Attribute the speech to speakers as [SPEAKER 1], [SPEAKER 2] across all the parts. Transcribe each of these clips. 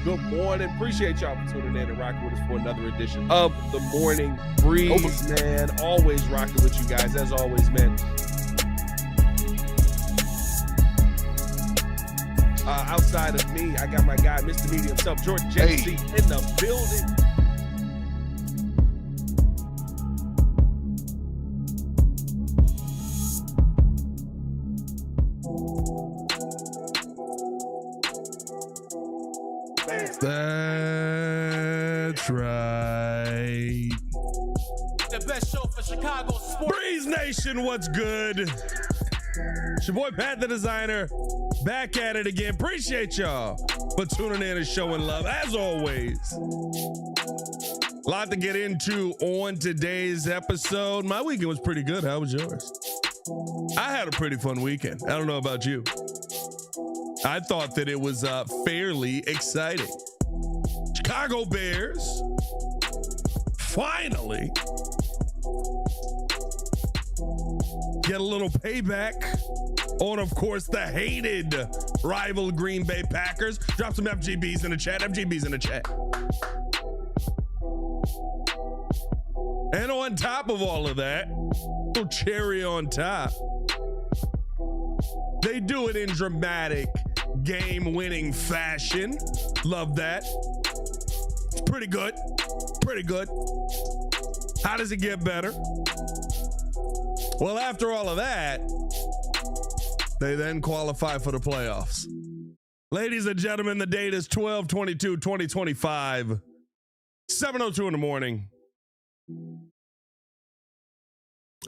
[SPEAKER 1] Good morning. Appreciate y'all for tuning in and rocking with us for another edition of the Morning Breeze, man. Always rocking with you guys, as always, man. Outside of me, I got my guy, Mr. Media himself, Jordan JC, in the building.
[SPEAKER 2] That's right.
[SPEAKER 3] The best show for Chicago sports.
[SPEAKER 2] Breeze Nation, what's good? It's your boy Pat the Designer, back at it again. Appreciate y'all for tuning in and showing love, as always. A lot to get into on today's episode. My weekend was pretty good. How was yours? I had a pretty fun weekend. I don't know about you. I thought that it was fairly exciting. Chicago Bears finally get a little payback on, of course, the hated rival Green Bay Packers. Drop some FGBs in the chat. FGBs in the chat. And on top of all of that, little cherry on top, they do it in dramatic, game-winning fashion. Love that. It's pretty good. Pretty good. How does it get better? Well, after all of that, they then qualify for the playoffs. Ladies and gentlemen, the date is 12/22/2025, 7:02 in the morning.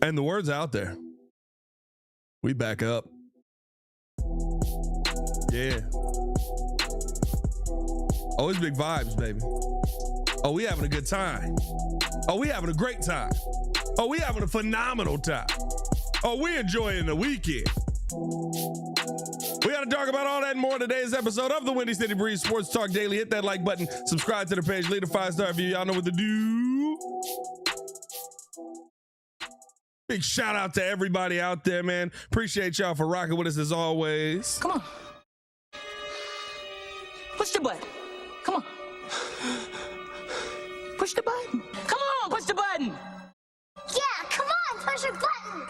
[SPEAKER 2] And the word's out there. We back up. Yeah. Always big vibes, baby. Oh, we having a good time. Oh, we having a great time. Oh, we having a phenomenal time. Oh, we enjoying the weekend. We got to talk about all that and more in today's episode of the Windy City Breeze Sports Talk Daily. Hit that like button, subscribe to the page, leave a 5-star review. Y'all know what to do. Big shout out to everybody out there, man. Appreciate y'all for rocking with us as always.
[SPEAKER 3] Come on. Push the button. Come on. Push the button. Come on, push the button.
[SPEAKER 4] Yeah, come on, push your button.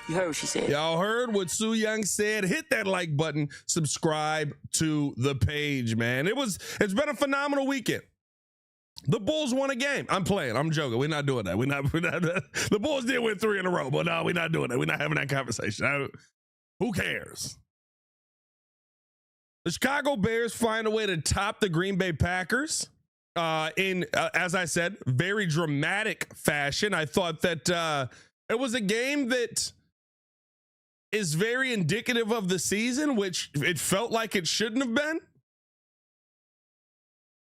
[SPEAKER 3] You heard what she said.
[SPEAKER 2] Y'all heard what Sue Young said. Hit that like button, subscribe to the page, man. It's been a phenomenal weekend. The Bulls won a game. I'm playing. I'm joking. We're not doing that. We're not the Bulls did win 3 in a row, but no, we're not doing that. We're not having that conversation. Who cares? The Chicago Bears find a way to top the Green Bay Packers in, as I said, very dramatic fashion. I thought that it was a game that is very indicative of the season, which it felt like it shouldn't have been.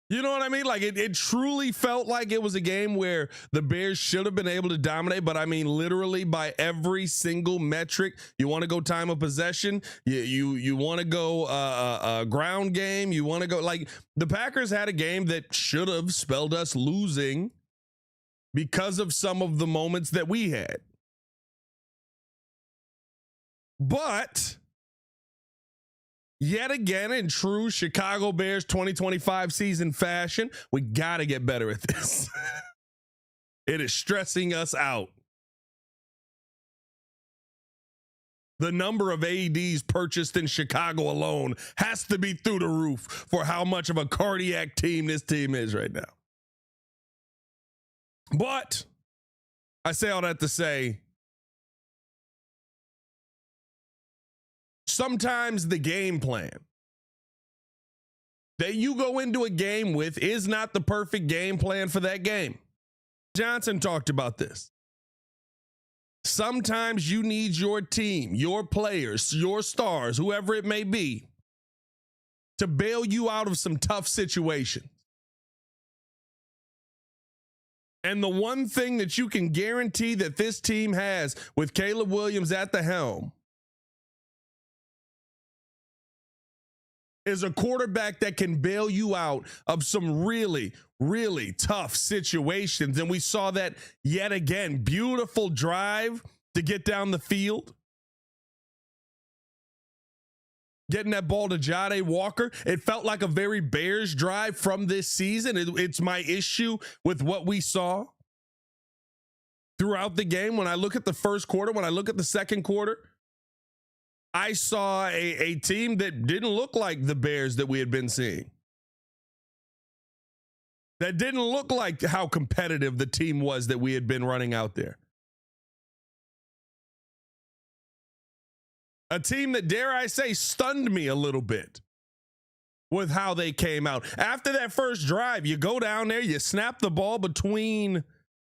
[SPEAKER 2] You know what I mean? Like it truly felt like it was a game where the Bears should have been able to dominate, but I mean literally by every single metric. You want to go time of possession, you want to go ground game, you want to go, like, the Packers had a game that should have spelled us losing because of some of the moments that we had. But yet again, in true Chicago Bears 2025 season fashion, we got to get better at this. It is stressing us out. The number of AEDs purchased in Chicago alone has to be through the roof for how much of a cardiac team this team is right now. But I say all that to say, sometimes the game plan that you go into a game with is not the perfect game plan for that game. Johnson talked about this. Sometimes you need your team, your players, your stars, whoever it may be, to bail you out of some tough situations. And the one thing that you can guarantee that this team has with Caleb Williams at the helm is a quarterback that can bail you out of some really, really tough situations. And we saw that yet again. Beautiful drive to get down the field. getting that ball to Jade Walker. It felt like a very Bears drive from this season. It's my issue with what we saw throughout the game. When I look at the first quarter, when I look at the second quarter, I saw a team that didn't look like the Bears that we had been seeing. That didn't look like how competitive the team was that we had been running out there. A team that, dare I say, stunned me a little bit with how they came out. After that first drive, you go down there, you snap the ball between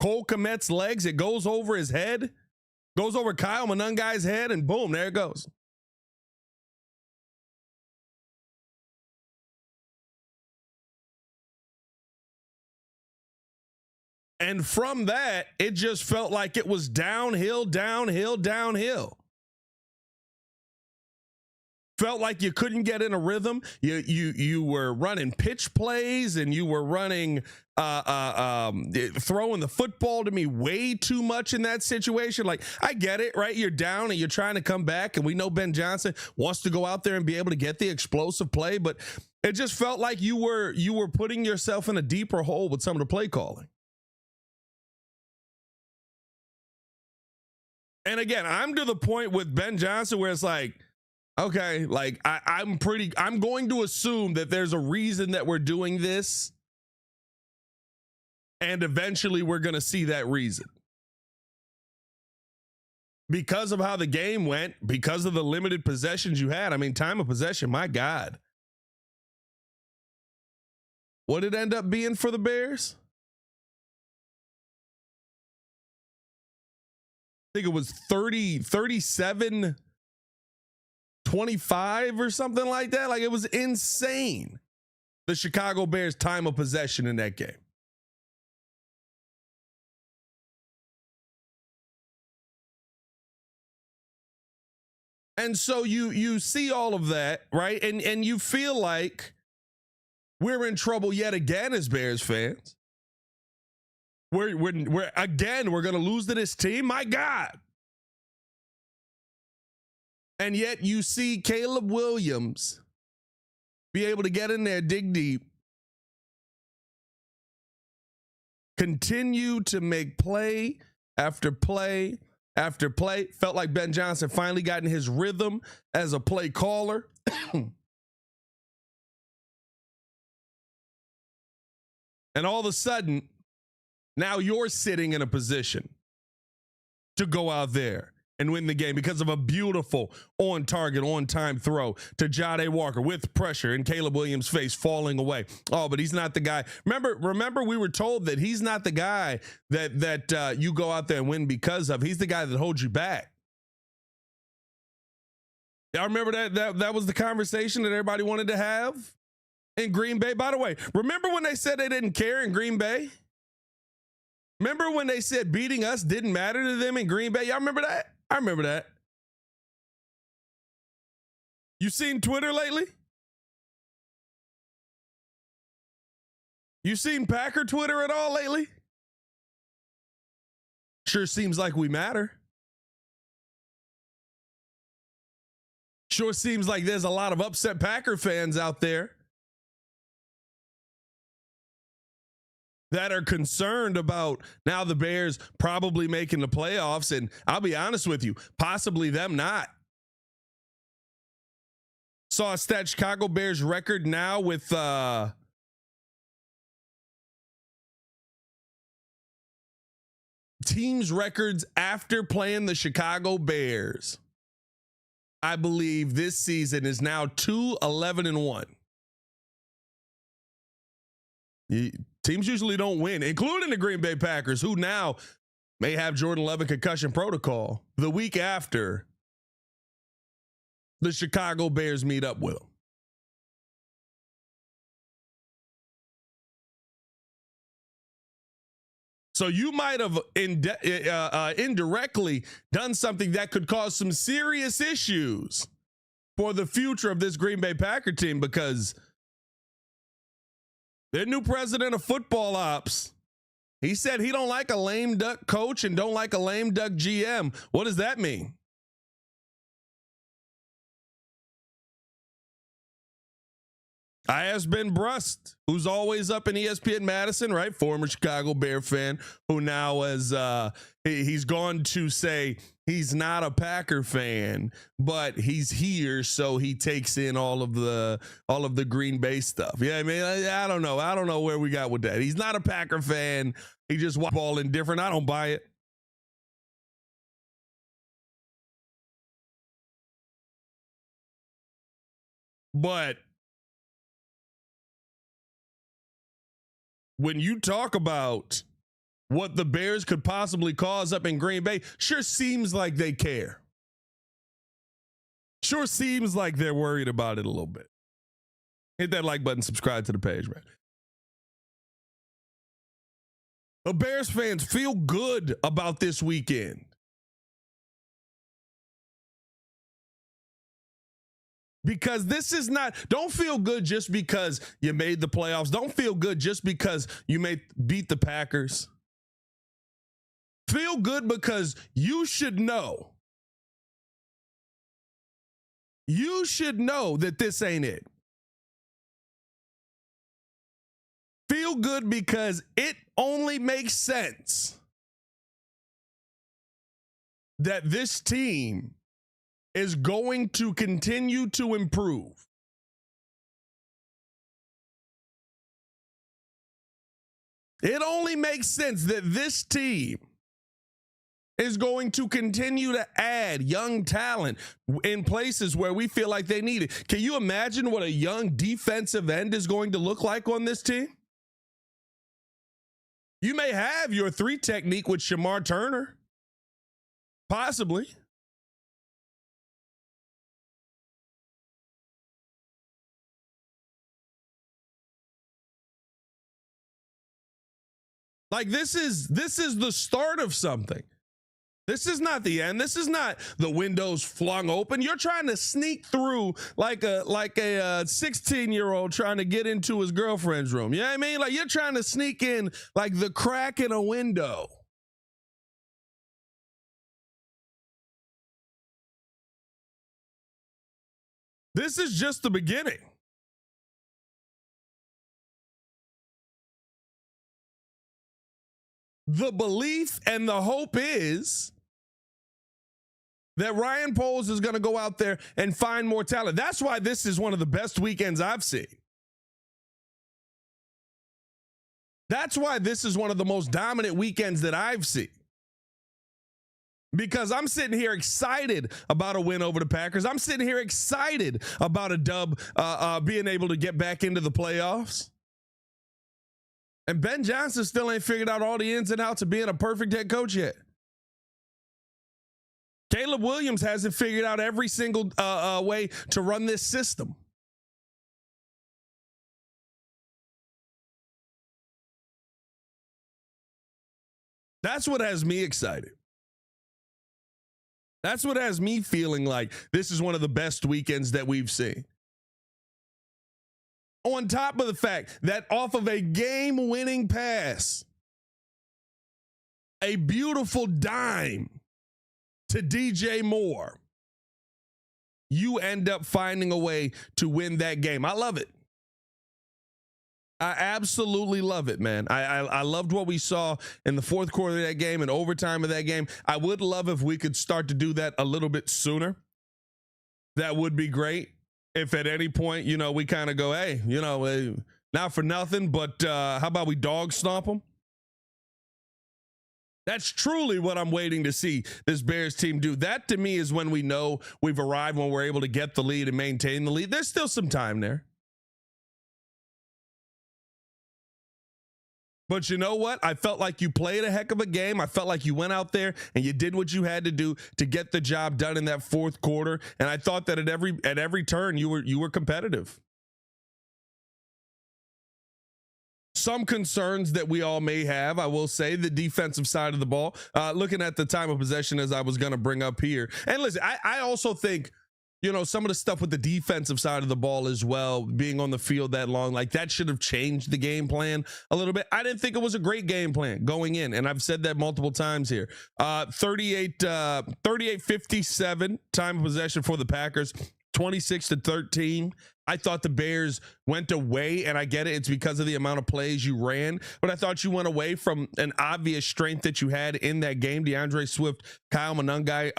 [SPEAKER 2] Cole Kmet's legs. It goes over his head, goes over Kyle Monungai's head, and boom, there it goes. And from that, it just felt like it was downhill, downhill, downhill. Felt like you couldn't get in a rhythm. You were running pitch plays and you were running throwing the football to me way too much in that situation. Like, I get it, right? You're down and you're trying to come back, and we know Ben Johnson wants to go out there and be able to get the explosive play, but it just felt like you were putting yourself in a deeper hole with some of the play calling. And again, I'm to the point with Ben Johnson where it's like, okay, like I'm going to assume that there's a reason that we're doing this, and eventually we're going to see that reason. Because of how the game went, because of the limited possessions you had. I mean, time of possession, my God. What did it end up being for the Bears? I think it was 37-25 or something like that. Like, it was insane, the Chicago Bears' time of possession in that game. And so you see all of that, right? And you feel like we're in trouble yet again as Bears fans. We're again, we're going to lose to this team. My God. And yet you see Caleb Williams be able to get in there, dig deep, continue to make play after play after play. Felt like Ben Johnson finally got in his rhythm as a play caller. And all of a sudden, now you're sitting in a position to go out there and win the game because of a beautiful on-target, on-time throw to Jade Walker with pressure in Caleb Williams' face falling away. Oh, but he's not the guy. Remember, we were told that he's not the guy that you go out there and win because of. He's the guy that holds you back. Y'all remember that was the conversation that everybody wanted to have in Green Bay? By the way, remember when they said they didn't care in Green Bay? Remember when they said beating us didn't matter to them in Green Bay? Y'all remember that? I remember that. You seen Twitter lately? You seen Packer Twitter at all lately? Sure seems like we matter. Sure seems like there's a lot of upset Packer fans out there that are concerned about now the Bears probably making the playoffs. And I'll be honest with you, possibly them not. Saw a stat, Chicago Bears record now with teams records after playing the Chicago Bears. I believe this season is now 2-11-1. Teams usually don't win, including the Green Bay Packers, who now may have Jordan Love concussion protocol the week after the Chicago Bears meet up with them. So you might have indirectly done something that could cause some serious issues for the future of this Green Bay Packer team, because their new president of football ops, he said he don't like a lame duck coach and don't like a lame duck GM. What does that mean? I asked Ben Brust, who's always up in ESPN Madison, right? Former Chicago Bear fan, who now has he's gone to say he's not a Packer fan, but he's here, so he takes in all of the Green Bay stuff. Yeah, I mean, I don't know where we got with that. He's not a Packer fan. He just watch ball indifferent. I don't buy it. But when you talk about what the Bears could possibly cause up in Green Bay, sure seems like they care. Sure seems like they're worried about it a little bit. Hit that like button, subscribe to the page, man. But Bears fans, feel good about this weekend. Because this is not, don't feel good just because you made the playoffs. Don't feel good just because you beat the Packers. Feel good because you should know. You should know that this ain't it. Feel good because it only makes sense that this team is going to continue to improve. It only makes sense that this team is going to continue to add young talent in places where we feel like they need it. Can you imagine what a young defensive end is going to look like on this team? You may have your 3 technique with Shamar Turner. Possibly. Like this is the start of something. This is not the end. This is not the windows flung open. You're trying to sneak through like a 16-year-old trying to get into his girlfriend's room. You know what I mean? Like you're trying to sneak in like the crack in a window. This is just the beginning. The belief and the hope is that Ryan Poles is going to go out there and find more talent. That's why this is one of the best weekends I've seen. That's why this is one of the most dominant weekends that I've seen. Because I'm sitting here excited about a win over the Packers. I'm sitting here excited about a dub, being able to get back into the playoffs. And Ben Johnson still ain't figured out all the ins and outs of being a perfect head coach yet. Caleb Williams hasn't figured out every single way to run this system. That's what has me excited. That's what has me feeling like this is one of the best weekends that we've seen. On top of the fact that off of a game-winning pass, a beautiful dime to DJ Moore, you end up finding a way to win that game. I love it. I absolutely love it, man. I loved what we saw in the fourth quarter of that game and overtime of that game. I would love if we could start to do that a little bit sooner. That would be great. If at any point, we kind of go, hey, not for nothing, but how about we dog stomp them? That's truly what I'm waiting to see this Bears team do. That to me is when we know we've arrived, when we're able to get the lead and maintain the lead. There's still some time there. But you know what? I felt like you played a heck of a game. I felt like you went out there and you did what you had to do to get the job done in that fourth quarter. And I thought that at every turn you were competitive. Some concerns that we all may have, I will say, the defensive side of the ball. Looking at the time of possession, as I was going to bring up here. And listen, I also think, some of the stuff with the defensive side of the ball as well, being on the field that long, like that should have changed the game plan a little bit. I didn't think it was a great game plan going in, and I've said that multiple times here. 38-57 time of possession for the Packers, 26-13. I thought the Bears went away, and I get it. It's because of the amount of plays you ran, but I thought you went away from an obvious strength that you had in that game. DeAndre Swift, Kyle Monangai,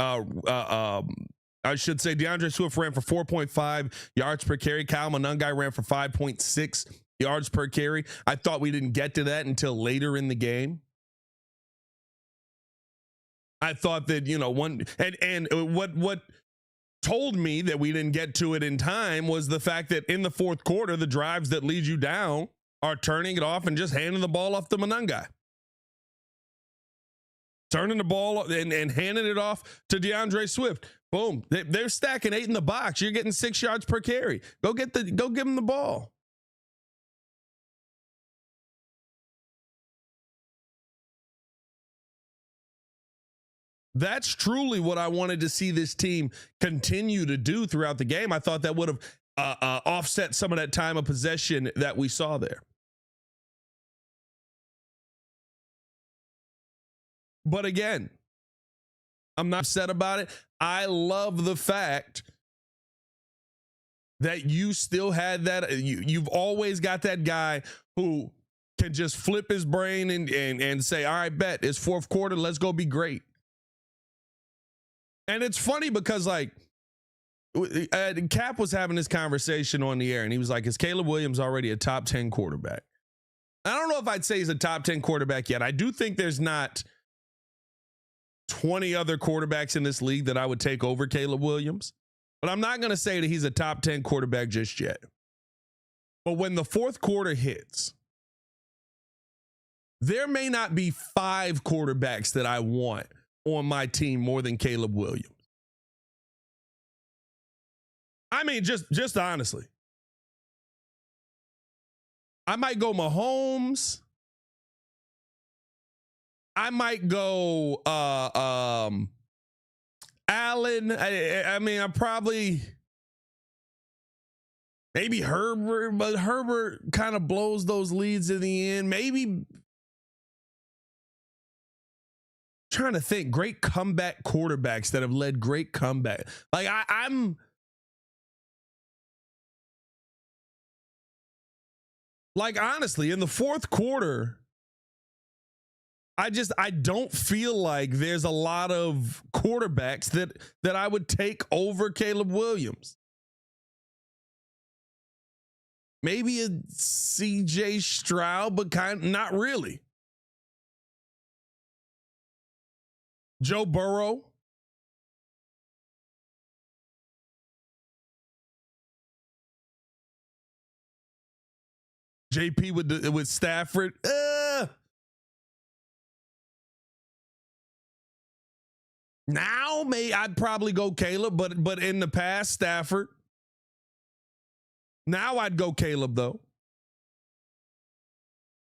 [SPEAKER 2] I should say DeAndre Swift ran for 4.5 yards per carry. Kyle Monangai ran for 5.6 yards per carry. I thought we didn't get to that until later in the game. I thought that, what told me that we didn't get to it in time was the fact that in the fourth quarter, the drives that lead you down are turning it off and just handing the ball off to Monangai. Turning the ball and handing it off to DeAndre Swift. Boom. They're stacking 8 in the box. You're getting 6 yards per carry. Go give them the ball. That's truly what I wanted to see this team continue to do throughout the game. I thought that would have offset some of that time of possession that we saw there. But again, I'm not upset about it. I love the fact that you still had that. You've always got that guy who can just flip his brain and say, all right, bet it's fourth quarter. Let's go be great. And it's funny because Cap was having this conversation on the air and he was like, is Caleb Williams already a top 10 quarterback? I don't know if I'd say he's a top 10 quarterback yet. I do think there's not 20 other quarterbacks in this league that I would take over Caleb Williams, but I'm not going to say that he's a top 10 quarterback just yet. But when the fourth quarter hits, there may not be 5 quarterbacks that I want on my team more than Caleb Williams. I mean, just honestly. I might go Mahomes. I might go Allen. I mean, I'm probably maybe Herbert, but Herbert kind of blows those leads in the end. Maybe trying to think great comeback quarterbacks that have led great comeback. Like I'm like, honestly, in the fourth quarter, I don't feel like there's a lot of quarterbacks that I would take over Caleb Williams. Maybe a CJ Stroud, but not really. Joe Burrow. JP with Stafford. Now I'd probably go Caleb, but in the past, Stafford. Now I'd go Caleb though.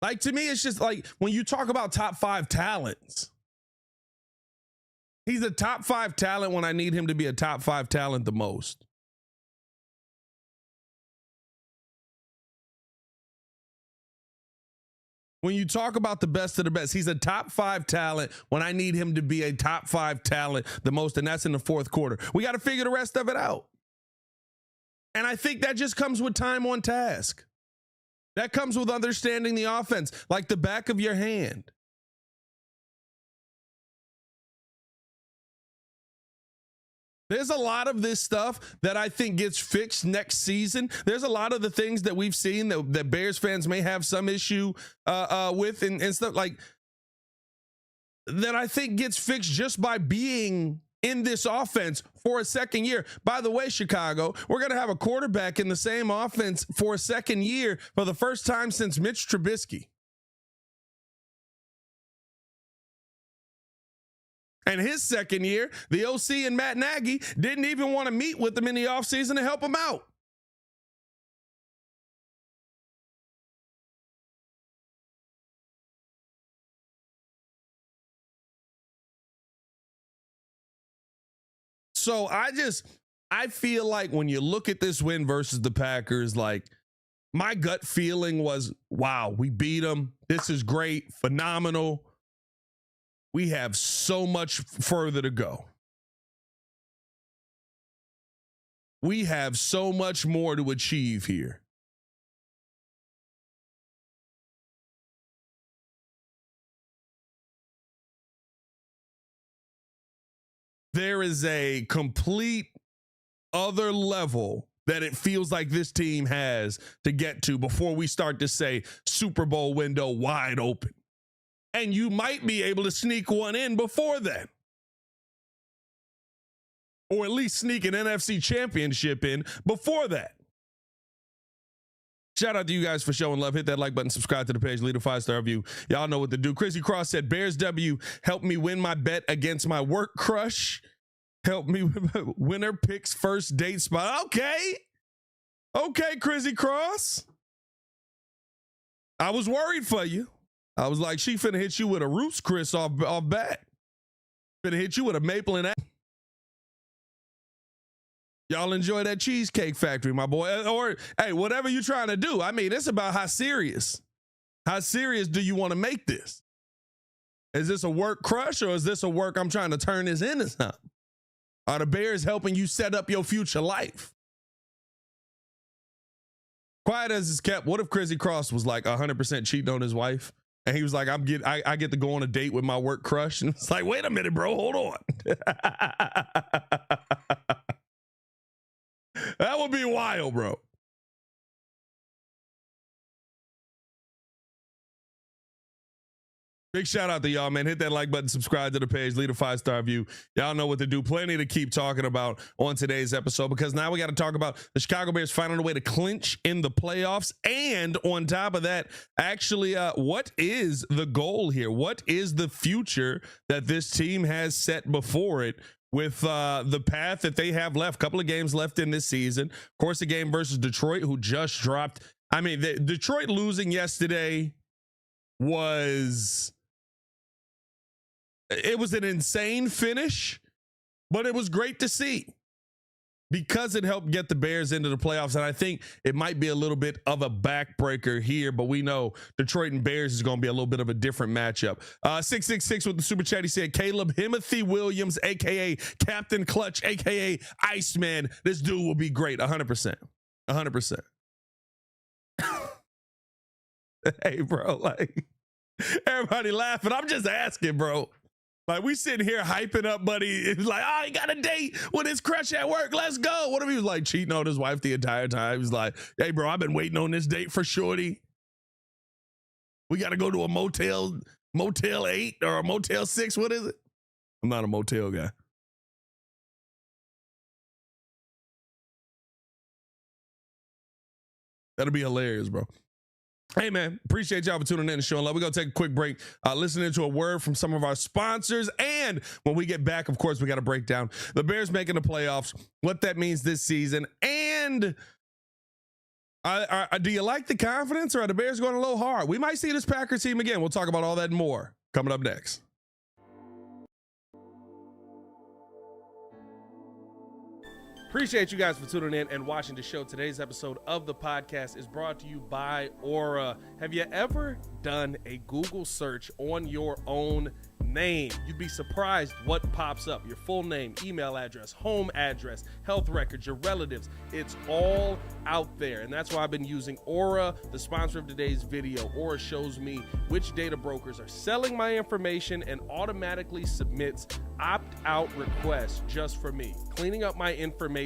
[SPEAKER 2] Like, to me, it's just like when you talk about top 5 talents, he's a top 5 talent when I need him to be a top 5 talent the most. When you talk about the best of the best, he's a top 5 talent when I need him to be a top 5 talent the most, and that's in the fourth quarter. We got to figure the rest of it out. And I think that just comes with time on task. That comes with understanding the offense like the back of your hand. There's a lot of this stuff that I think gets fixed next season. There's a lot of the things that we've seen that Bears fans may have some issue with and stuff like that I think gets fixed just by being in this offense for a second year. By the way, Chicago, we're going to have a quarterback in the same offense for a second year for the first time since Mitch Trubisky. And his second year, the OC and Matt Nagy didn't even want to meet with him in the offseason to help him out. So I feel like when you look at this win versus the Packers, like my gut feeling was, wow, we beat them. This is great, phenomenal. We have so much further to go. we have so much more to achieve here. There is a complete other level that it feels like this team has to get to before we start to say Super Bowl window wide open. And you might be able to sneak one in before then. Or at least sneak an NFC championship in before that. Shout out to you guys for showing love. Hit that like button, subscribe to the page, leave a 5-star review. Y'all know what to do. Chrissy Cross said, Bears W helped me win my bet against my work crush. Help me winner picks first date spot. Okay. Okay, Chrissy Cross. I was worried for you. I was like, she finna hit you with a Roots Chris off bat. Finna hit you with a maple and y'all enjoy that Cheesecake Factory, my boy. Or, hey, whatever you're trying to do. I mean, it's about how serious do you want to make this? Is this a work crush or is this a work I'm trying to turn this into something? Are the Bears helping you set up your future life? Quiet as it's kept, what if Chrissy Cross was like 100% cheating on his wife? And he was like, I get to go on a date with my work crush. And it's like, wait a minute, bro, hold on. That would be wild, bro. Big shout out to y'all, man. Hit that like button, subscribe to the page, leave a 5-star review. Y'all know what to do. Plenty to keep talking about on today's episode because now we got to talk about the Chicago Bears finding a way to clinch in the playoffs. And on top of that, actually, what is the goal here? What is the future that this team has set before it with the path that they have left? Couple of games left in this season. Of course, the game versus Detroit, who just dropped. I mean, Detroit losing yesterday was... It was an insane finish, but it was great to see because it helped get the Bears into the playoffs. And I think it might be a little bit of a backbreaker here, but we know Detroit and Bears is going to be a little bit of a different matchup. 666 with the super chat. He said, Caleb Himothy Williams, a.k.a. Captain Clutch, a.k.a. Iceman. This dude will be great. 100%. 100%. Hey, bro, like everybody laughing. I'm just asking, bro. Like, we sitting here hyping up, buddy. It's like, oh, he got a date with his crush at work. Let's go. What if he was like cheating on his wife the entire time? He was like, hey, bro, I've been waiting on this date for shorty. We got to go to a Motel 8 or a Motel 6. What is it? I'm not a motel guy. That'll be hilarious, bro. Hey, man, appreciate y'all for tuning in and showing love. We're going to take a quick break, listening to a word from some of our sponsors. And when we get back, of course, we got to break down the Bears making the playoffs, what that means this season. And do you like the confidence or are the Bears going a little hard? We might see this Packers team again. We'll talk about all that and more coming up next.
[SPEAKER 1] Appreciate you guys for tuning in and watching the show. Today's episode of the podcast is brought to you by Aura. Have you ever done a Google search on your own name? You'd be surprised what pops up. Your full name, email address, home address, health records, your relatives. It's all out there. And that's why I've been using Aura, the sponsor of today's video. Aura shows me which data brokers are selling my information and automatically submits opt-out requests just for me. Cleaning up my information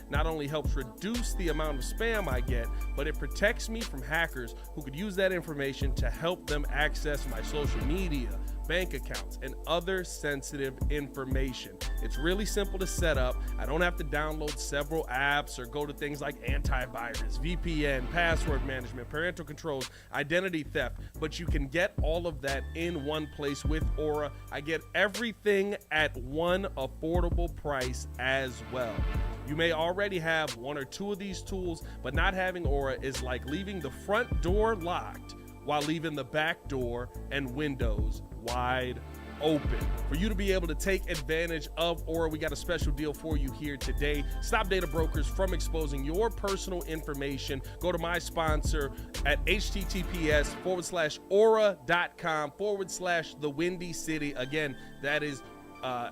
[SPEAKER 1] not only helps reduce the amount of spam I get, but it protects me from hackers who could use that information to help them access my social media, bank accounts, and other sensitive information. It's really simple to set up. I don't have to download several apps or go to things like antivirus, VPN, password management, parental controls, identity theft, but you can get all of that in one place with Aura. I get everything at one affordable price as well. You may already have one or two of these tools, but not having Aura is like leaving the front door locked while leaving the back door and windows wide open. For you to be able to take advantage of Aura, we got a special deal for you here today. Stop data brokers from exposing your personal information. Go to my sponsor at https://aura.com/the Windy City. Again, that is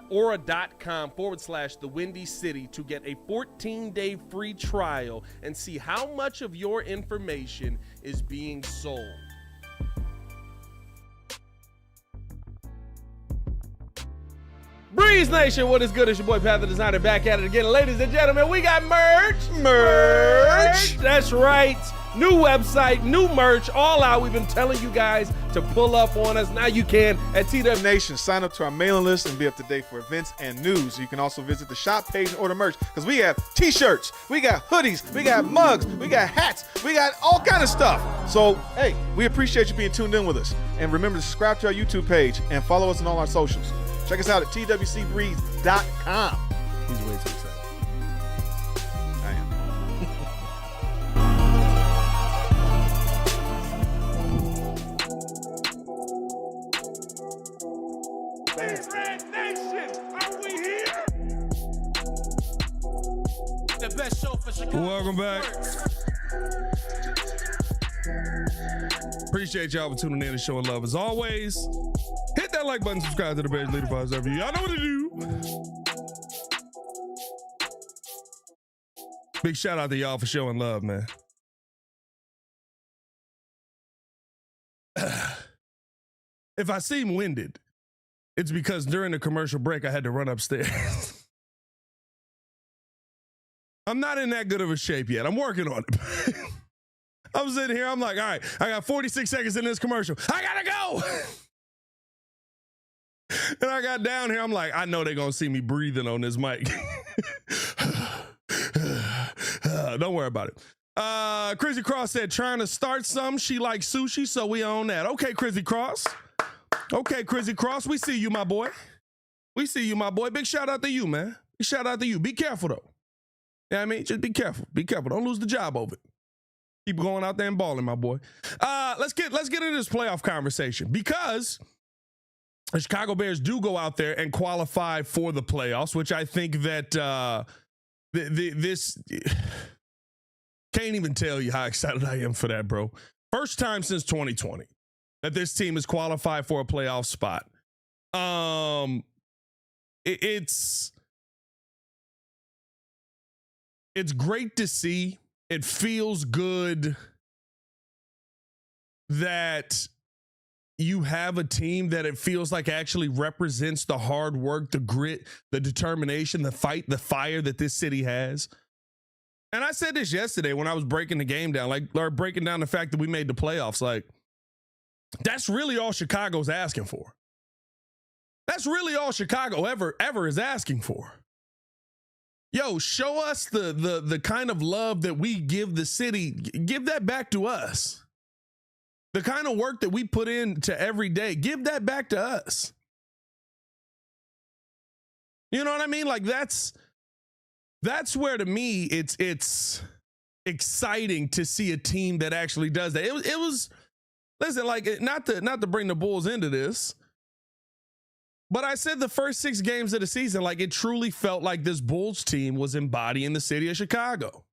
[SPEAKER 1] aura.com/the Windy City to get a 14-day free trial and see how much of your information is being sold. Breeze Nation, what is good? It's your boy Pat the Designer back at it again. Ladies and gentlemen, we got merch. That's right. New website, new merch, all out. We've been telling you guys to pull up on us. Now you can at TW
[SPEAKER 5] Nation. Sign up to our mailing list and be up to date for events and news. You can also visit the shop page and order merch because we have t-shirts, we got hoodies, we got mugs, we got hats, we got all kind of stuff. So, hey, we appreciate you being tuned in with us. And remember to subscribe to our YouTube page and follow us on all our socials. Check us out at twcbreeze.com.
[SPEAKER 2] He's way too excited.
[SPEAKER 5] I am.
[SPEAKER 2] Red Nation, are we here?
[SPEAKER 3] The best show for Chicago.
[SPEAKER 2] Welcome back. Appreciate y'all for tuning in and showing love as always. Hit that like button, subscribe to the page, leave the 5-star review. Y'all know what to do. Big shout out to y'all for showing love, man. If I seem winded, it's because during the commercial break, I had to run upstairs. I'm not in that good of a shape yet. I'm working on it. I'm sitting here, I'm like, all right, I got 46 seconds in this commercial. I gotta go. And I got down here, I'm like, I know they're gonna see me breathing on this mic. Don't worry about it. Chrissy Cross said, trying to start some. She likes sushi, so we own that. Okay, Chrissy Cross. Okay, Chrissy Cross, we see you, my boy. We see you, my boy. Big shout out to you, man. Big shout out to you. Be careful, though. You know what I mean? Just be careful. Be careful. Don't lose the job over it. Keep going out there and balling, my boy. Let's get into this playoff conversation because the Chicago Bears do go out there and qualify for the playoffs, which I think that this can't even tell you how excited I am for that, bro. First time since 2020 that this team is qualified for a playoff spot. It's great to see. It feels good that you have a team that it feels like actually represents the hard work, the grit, the determination, the fight, the fire that this city has. And I said this yesterday when I was breaking the game down, or breaking down the fact that we made the playoffs. Like, that's really all Chicago's asking for. That's really all Chicago ever is asking for. Yo, show us the kind of love that we give the city. Give that back to us. The kind of work that we put into every day, give that back to us. You know what I mean? Like that's where to me it's exciting to see a team that actually does that. It was listen, like not to bring the Bulls into this. But I said the first 6 games of the season, like it truly felt like this Bulls team was embodying the city of Chicago.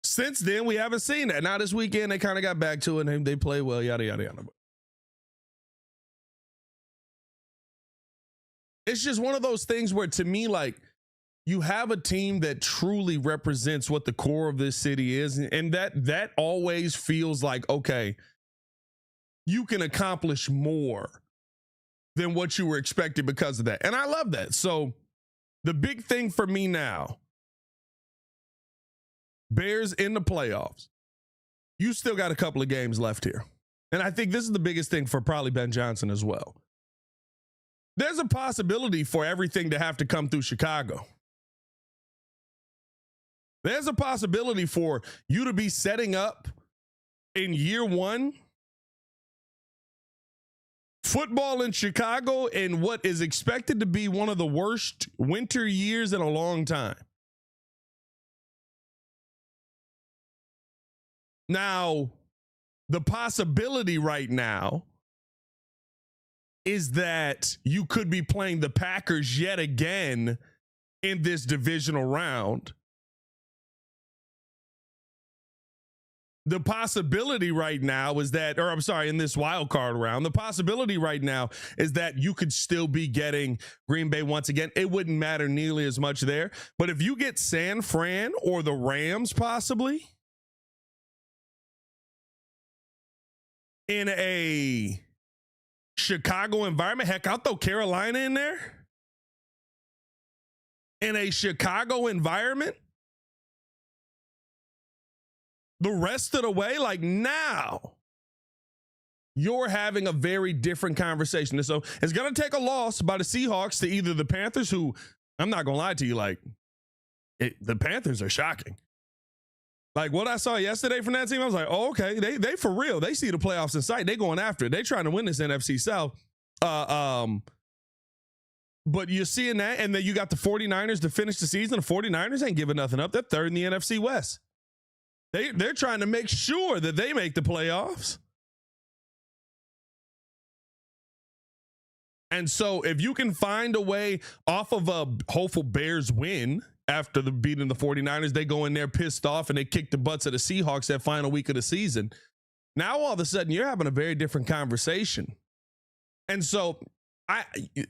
[SPEAKER 2] Since then, we haven't seen that. Now this weekend, they kind of got back to it and they play well, yada, yada, yada. It's just one of those things where to me, like you have a team that truly represents what the core of this city is. And that always feels like, okay, you can accomplish more than what you were expecting because of that. And I love that. So the big thing for me now, Bears in the playoffs, you still got a couple of games left here. And I think this is the biggest thing for probably Ben Johnson as well. There's a possibility for everything to have to come through Chicago. There's a possibility for you to be setting up in year 1 football in Chicago in what is expected to be one of the worst winter years in a long time. Now, the possibility right now is that you could be playing the Packers yet again in this divisional round. the possibility right now is that, or I'm sorry, in this wild card round, the possibility right now is that you could still be getting Green Bay once again. It wouldn't matter nearly as much there. But if you get San Fran or the Rams possibly in a Chicago environment, heck, I'll throw Carolina in there. In a Chicago environment, the rest of the way, like now, you're having a very different conversation. So it's going to take a loss by the Seahawks to either the Panthers, who I'm not going to lie to you, like the Panthers are shocking. Like what I saw yesterday from that team, I was like, oh, okay, they for real. They see the playoffs in sight. They going after it. They trying to win this NFC South. But you're seeing that, and then you got the 49ers to finish the season. The 49ers ain't giving nothing up. They're third in the NFC West. They're trying to make sure that they make the playoffs. And so if you can find a way off of a hopeful Bears win after the beating the 49ers, they go in there pissed off and they kick the butts of the Seahawks that final week of the season. Now all of a sudden you're having a very different conversation. And so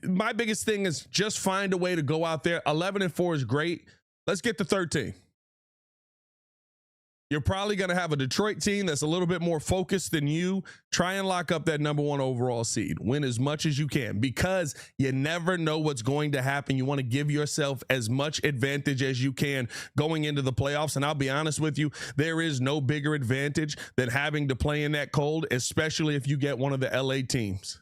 [SPEAKER 2] my biggest thing is just find a way to go out there. 11-4 is great. Let's get to 13. You're probably going to have a Detroit team that's a little bit more focused than you. Try and lock up that number 1 overall seed. Win as much as you can because you never know what's going to happen. You want to give yourself as much advantage as you can going into the playoffs. And I'll be honest with you, there is no bigger advantage than having to play in that cold, especially if you get one of the LA teams.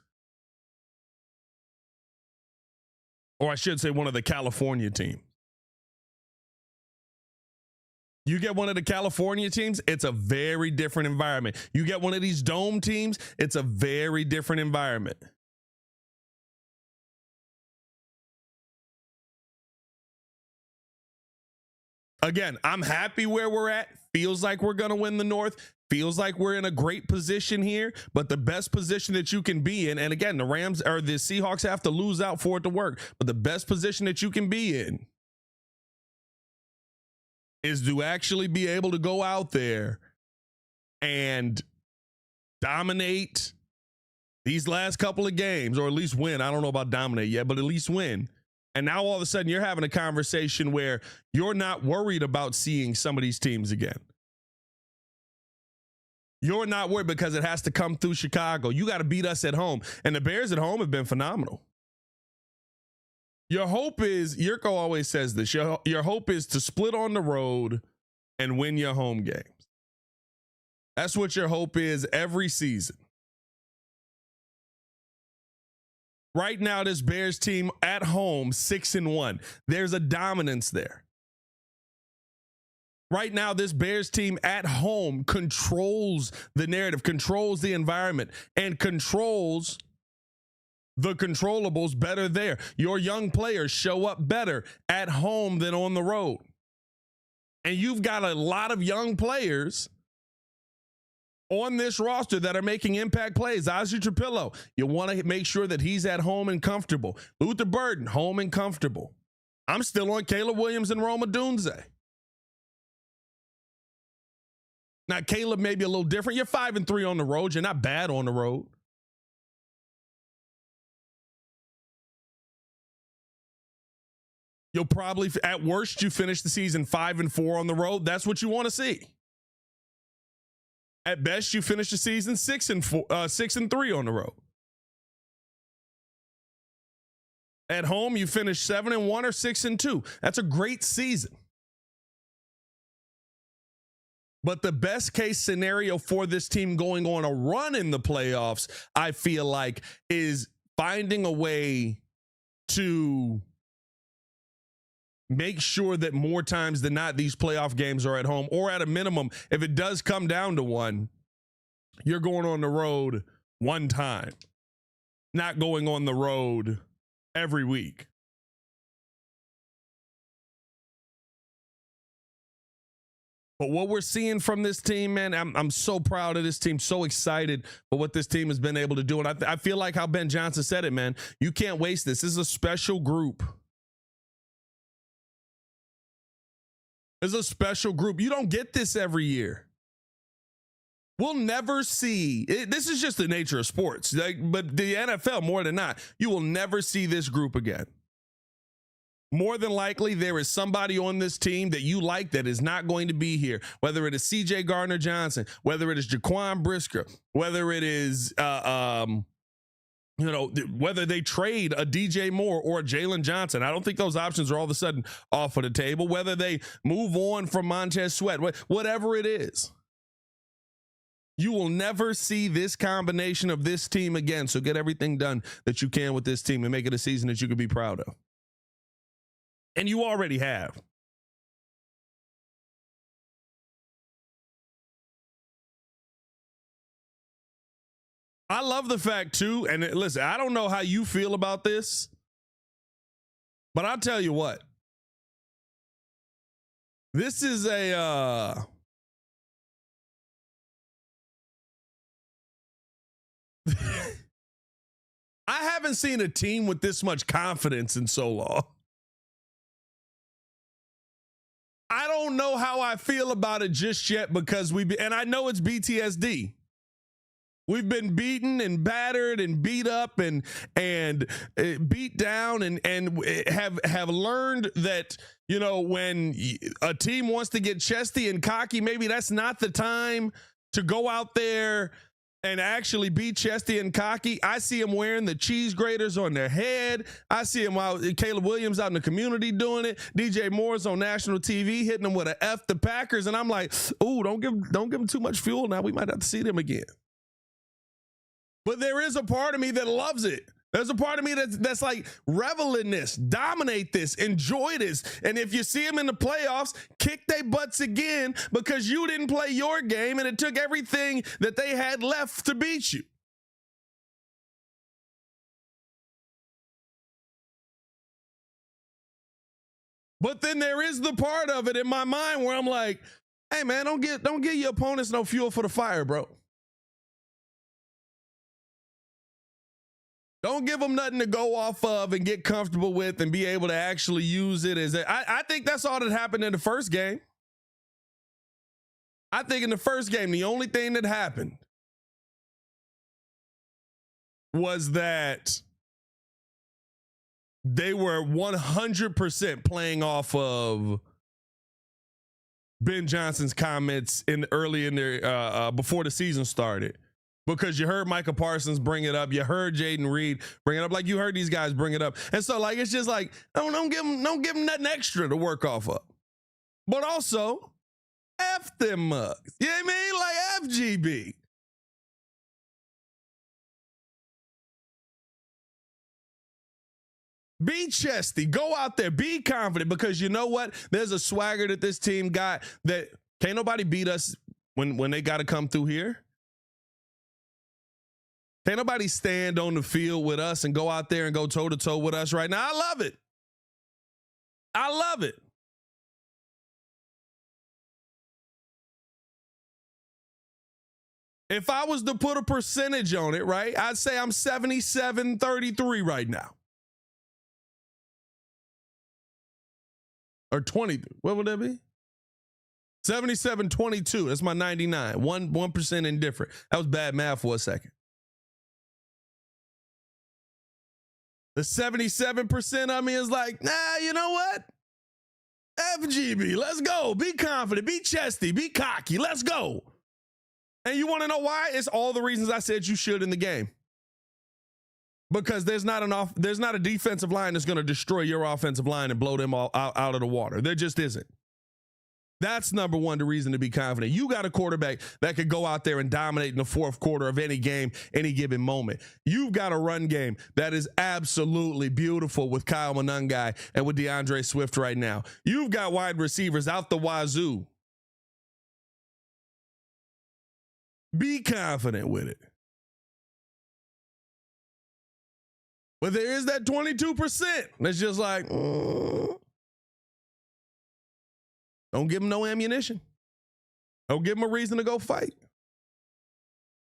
[SPEAKER 2] Or I should say one of the California teams. You get one of the California teams, it's a very different environment. You get one of these dome teams, it's a very different environment. Again, I'm happy where we're at. Feels like we're going to win the North. Feels like we're in a great position here, but the best position that you can be in, and again, the Rams or the Seahawks have to lose out for it to work, but the best position that you can be in is to actually be able to go out there and dominate these last couple of games, or at least win. I don't know about dominate yet, but at least win. And now all of a sudden you're having a conversation where you're not worried about seeing some of these teams again. You're not worried because it has to come through Chicago. You got to beat us at home. And the Bears at home have been phenomenal. Your hope is, Yurko always says this, your hope is to split on the road and win your home games. That's what your hope is every season. Right now, this Bears team at home, 6-1. There's a dominance there. Right now, this Bears team at home controls the narrative, controls the environment, and controls the controllables better there. Your young players show up better at home than on the road. And you've got a lot of young players on this roster that are making impact plays. Ozzie Trapillo, you want to make sure that he's at home and comfortable. Luther Burden, home and comfortable. I'm still on Caleb Williams and Rome Odunze. Now, Caleb may be a little different. You're 5-3 on the road. You're not bad on the road. You'll probably, at worst, you finish the season 5-4 on the road. That's what you want to see. At best, you finish the season 6-3 on the road. At home, you finish 7-1 or 6-2. That's a great season. But the best case scenario for this team going on a run in the playoffs, I feel like, is finding a way to make sure that more times than not, these playoff games are at home, or at a minimum, if it does come down to one, you're going on the road one time, not going on the road every week. But what we're seeing from this team, man, I'm so proud of this team, so excited for what this team has been able to do. And I feel like how Ben Johnson said it, man, you can't waste this. This is a special group. It's a special group. You don't get this every year. We'll never see this is just the nature of sports, but the NFL more than not, you will never see this group again. More than likely, there is somebody on this team that you like that is not going to be here, whether it is C.J. Gardner-Johnson, whether it is Jaquan Brisker, whether it is, whether they trade a DJ Moore or a Jalen Johnson. I don't think those options are all of a sudden off of the table, whether they move on from Montez Sweat, whatever it is. You will never see this combination of this team again, so get everything done that you can with this team and make it a season that you can be proud of. And you already have. I love the fact, too, and listen, I don't know how you feel about this, but I'll tell you what. This is I haven't seen a team with this much confidence in so long. I don't know how I feel about it just yet because and I know it's BTSD. We've been beaten and battered and beat up and beat down and have learned that, when a team wants to get chesty and cocky, maybe that's not the time to go out there and actually be chesty and cocky. I see them wearing the cheese graters on their head. I see them out, Caleb Williams out in the community doing it. DJ Moore's on national TV hitting them with a F the Packers. And I'm like, ooh, don't give them too much fuel. Now we might have to see them again. But there is a part of me that loves it. There's a part of me that's like, revel in this, dominate this, enjoy this. And if you see them in the playoffs, kick their butts again because you didn't play your game and it took everything that they had left to beat you. But then there is the part of it in my mind where I'm like, hey man, don't give your opponents no fuel for the fire, bro. Don't give them nothing to go off of and get comfortable with and be able to actually use it as I think that's all that happened in the first game. I think in the first game, the only thing that happened was that they were 100% playing off of Ben Johnson's comments early in their before the season started. Because you heard Micah Parsons bring it up. You heard Jaden Reed bring it up. Like you heard these guys bring it up. And so like, it's just like, don't give them nothing extra to work off of. But also, F them mugs. You know what I mean? Like FGB. Be chesty. Go out there. Be confident. Because you know what? There's a swagger that this team got that can't nobody beat us when they got to come through here. Can't nobody stand on the field with us and go out there and go toe-to-toe with us right now. I love it. I love it. If I was to put a percentage on it, right, I'd say I'm 77-33 right now. Or 20. What would that be? 77-22. That's my 99. 1% indifferent. That was bad math for a second. The 77% of me is like, nah, you know what? FGB, let's go. Be confident, be chesty, be cocky. Let's go. And you want to know why? It's all the reasons I said you should in the game. Because there's not a defensive line that's going to destroy your offensive line and blow them all out of the water. There just isn't. That's number one, the reason to be confident. You got a quarterback that could go out there and dominate in the fourth quarter of any game, any given moment. You've got a run game that is absolutely beautiful with Kyle Monangai and with DeAndre Swift right now. You've got wide receivers out the wazoo. Be confident with it. But there is that 22% that's just like, don't give them no ammunition. Don't give them a reason to go fight.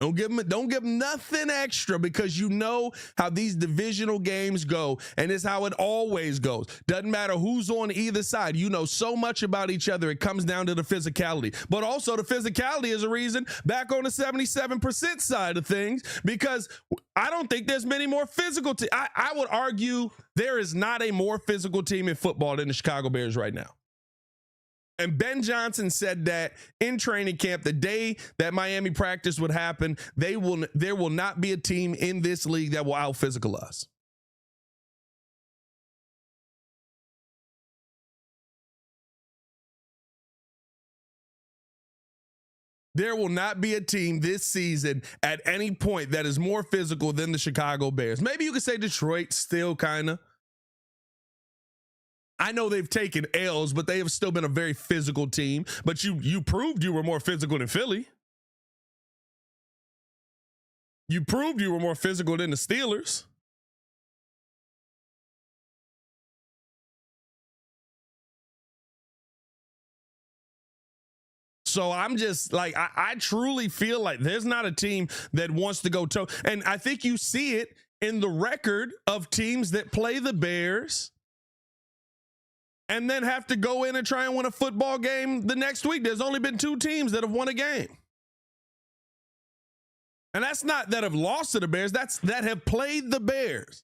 [SPEAKER 2] Don't give them nothing extra, because you know how these divisional games go, and it's how it always goes. Doesn't matter who's on either side. You know so much about each other. It comes down to the physicality. But also the physicality is a reason back on the 77% side of things, because I don't think there's many more physical teams. I would argue there is not a more physical team in football than the Chicago Bears right now. And Ben Johnson said that in training camp, the day that Miami practice would happen, there will not be a team in this league that will out-physical us. There will not be a team this season at any point that is more physical than the Chicago Bears. Maybe you could say Detroit still kind of. I know they've taken L's, but they have still been a very physical team. But you proved you were more physical than Philly. You proved you were more physical than the Steelers. So I'm just like, I truly feel like there's not a team that wants to go toe. And I think you see it in the record of teams that play the Bears and then have to go in and try and win a football game the next week. There's only been 2 teams that have won a game. And that's not that have lost to the Bears. That's that have played the Bears.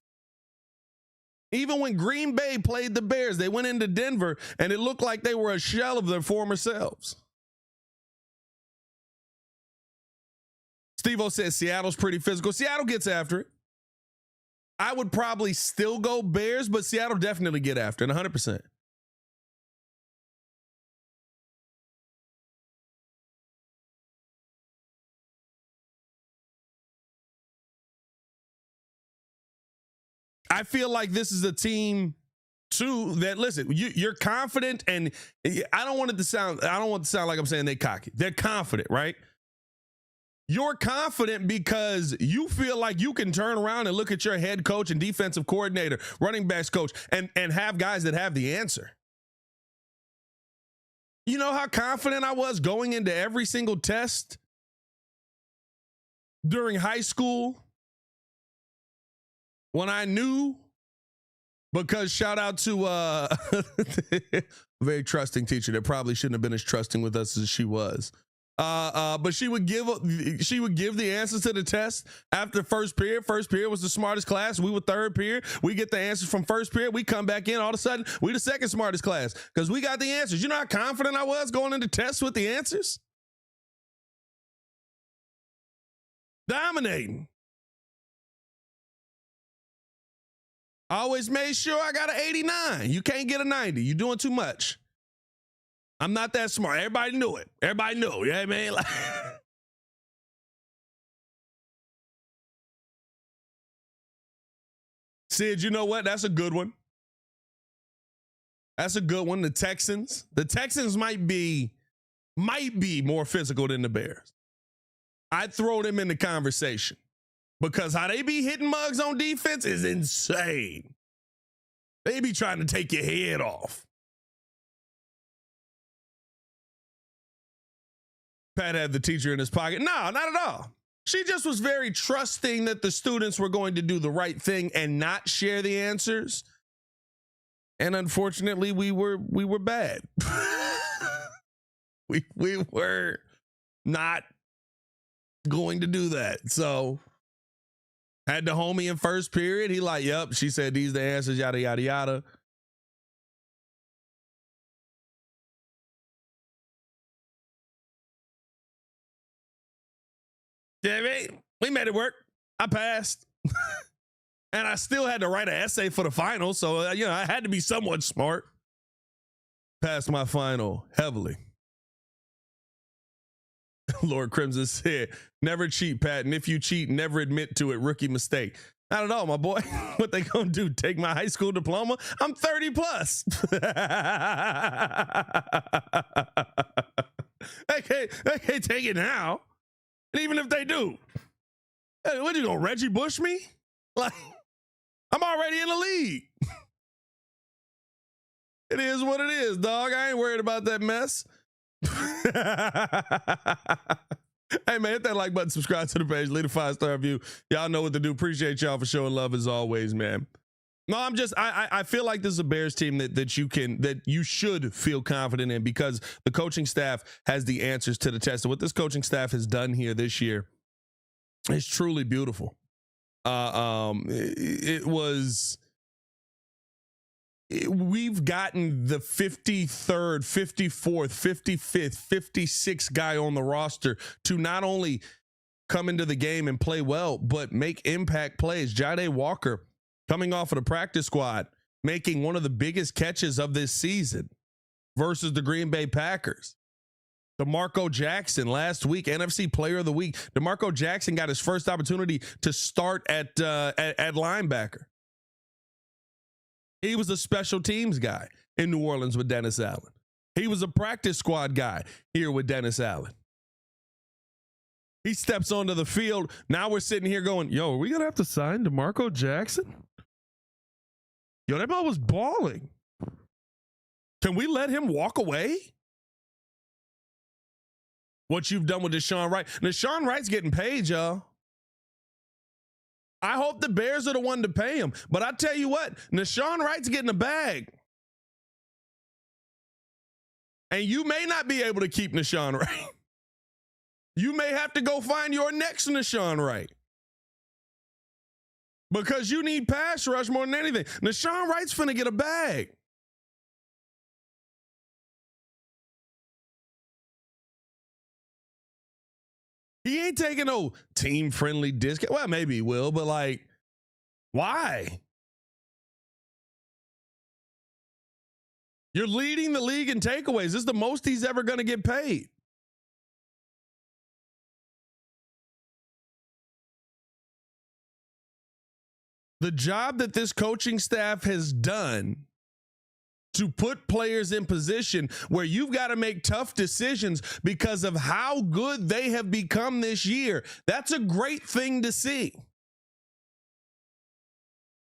[SPEAKER 2] Even when Green Bay played the Bears, they went into Denver and it looked like they were a shell of their former selves. Steve-O says Seattle's pretty physical. Seattle gets after it. I would probably still go Bears, but Seattle definitely get after it, 100%. I feel like this is a team too that, listen, you're confident, and I don't want it to sound like I'm saying they're cocky. They're confident, right? You're confident because you feel like you can turn around and look at your head coach and defensive coordinator, running backs coach, and have guys that have the answer. You know how confident I was going into every single test during high school when I knew, because shout out to a very trusting teacher that probably shouldn't have been as trusting with us as she was. But she would give the answers to the test after first period. First period was the smartest class. We were third period. We get the answers from first period. We come back in. All of a sudden, we the second smartest class because we got the answers. You know how confident I was going into tests with the answers? Dominating. I always made sure I got an 89. You can't get a 90. You're doing too much. I'm not that smart. Everybody knew it. Everybody knew. Yeah, man. Like, Sid, you know what? That's a good one. That's a good one. The Texans. The Texans might be more physical than the Bears. I'd throw them in the conversation because how they be hitting mugs on defense is insane. They be trying to take your head off. Pat had the teacher in his pocket. No, not at all. She just was very trusting that the students were going to do the right thing and not share the answers. And unfortunately, we were bad. we were not going to do that. So had the homie in first period. He like, yep, she said these the answers, yada, yada, yada. Yeah, man, we made it work. I passed. And I still had to write an essay for the final. So, I had to be somewhat smart. Passed my final heavily. Lord Crimson said, never cheat, Pat. And if you cheat, never admit to it. Rookie mistake. Not at all, my boy. What they gonna do? Take my high school diploma? I'm 30 plus. They can't take it now. And even if they do, hey, what you gonna Reggie Bush me? Like, I'm already in the league. It is what it is, dog. I ain't worried about that mess. Hey, man, hit that like button, subscribe to the page, leave a 5-star review. Y'all know what to do. Appreciate y'all for showing love as always, man. No, I feel like this is a Bears team that you should feel confident in because the coaching staff has the answers to the test. And what this coaching staff has done here this year is truly beautiful. We've gotten the 53rd, 54th, 55th, 56th guy on the roster to not only come into the game and play well, but make impact plays. Ja'Day Walker coming off of the practice squad, making one of the biggest catches of this season versus the Green Bay Packers. DeMarco Jackson last week, NFC Player of the Week. DeMarco Jackson got his first opportunity to start at linebacker. He was a special teams guy in New Orleans with Dennis Allen. He was a practice squad guy here with Dennis Allen. He steps onto the field. Now we're sitting here going, yo, are we going to have to sign DeMarco Jackson? Yo, that ball was balling. Can we let him walk away? What you've done with Deshaun Wright. Deshaun Wright's getting paid, y'all. I hope the Bears are the one to pay him. But I tell you what, Deshaun Wright's getting a bag. And you may not be able to keep Deshaun Wright. You may have to go find your next Deshaun Wright. Because you need pass rush more than anything. Deshaun Wright's finna get a bag. He ain't taking no team-friendly discount. Well, maybe he will, but like, why? You're leading the league in takeaways. This is the most he's ever going to get paid. The job that this coaching staff has done to put players in position where you've got to make tough decisions because of how good they have become this year. That's a great thing to see.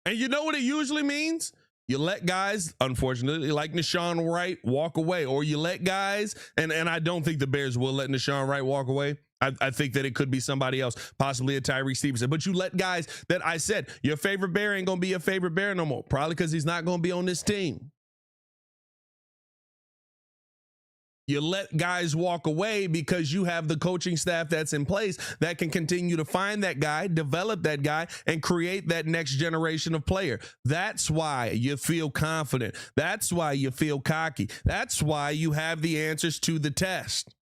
[SPEAKER 2] And you know what it usually means? You let guys, unfortunately, like Deshaun Wright, walk away. Or you let guys, and I don't think the Bears will let Deshaun Wright walk away. I think that it could be somebody else, possibly a Tyree Stevenson. But you let guys that I said, your favorite Bear ain't going to be your favorite Bear no more. Probably because he's not going to be on this team. You let guys walk away because you have the coaching staff that's in place that can continue to find that guy, develop that guy, and create that next generation of player. That's why you feel confident. That's why you feel cocky. That's why you have the answers to the test.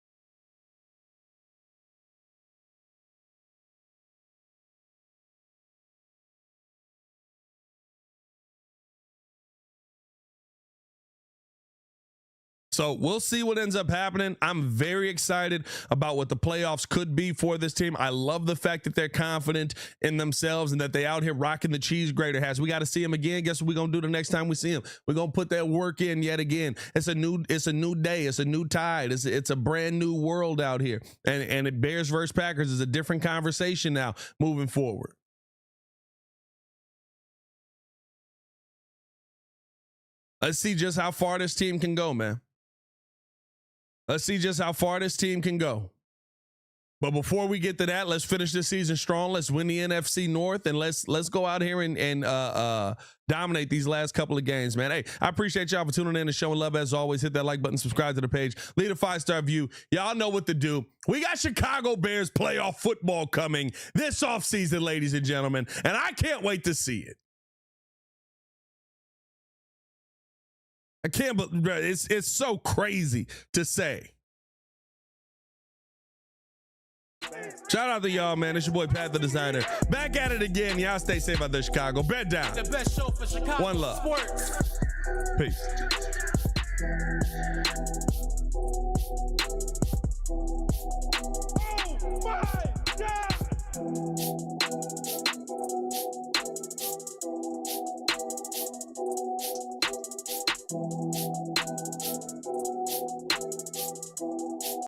[SPEAKER 2] So we'll see what ends up happening. I'm very excited about what the playoffs could be for this team. I love the fact that they're confident in themselves and that they out here rocking the cheese grater hats. We got to see them again. Guess what we're going to do the next time we see them? We're going to put that work in yet again. It's a new day. It's a new tide. It's a brand new world out here. And it Bears versus Packers is a different conversation now moving forward. Let's see just how far this team can go, man. Let's see just how far this team can go. But before we get to that, let's finish this season strong. Let's win the NFC North, and let's go out here and dominate these last couple of games, man. Hey, I appreciate y'all for tuning in and showing love as always. Hit that like button, subscribe to the page, leave a 5-star review. Y'all know what to do. We got Chicago Bears playoff football coming this offseason, ladies and gentlemen, and I can't wait to see it. I can't, but it's so crazy to say. Shout out to y'all, man. It's your boy Pat the Designer. Back at it again. Y'all stay safe out there, Chicago. Bed down.
[SPEAKER 3] The best show for Chicago.
[SPEAKER 2] One love.
[SPEAKER 3] Sports.
[SPEAKER 2] Peace.
[SPEAKER 3] Oh my God!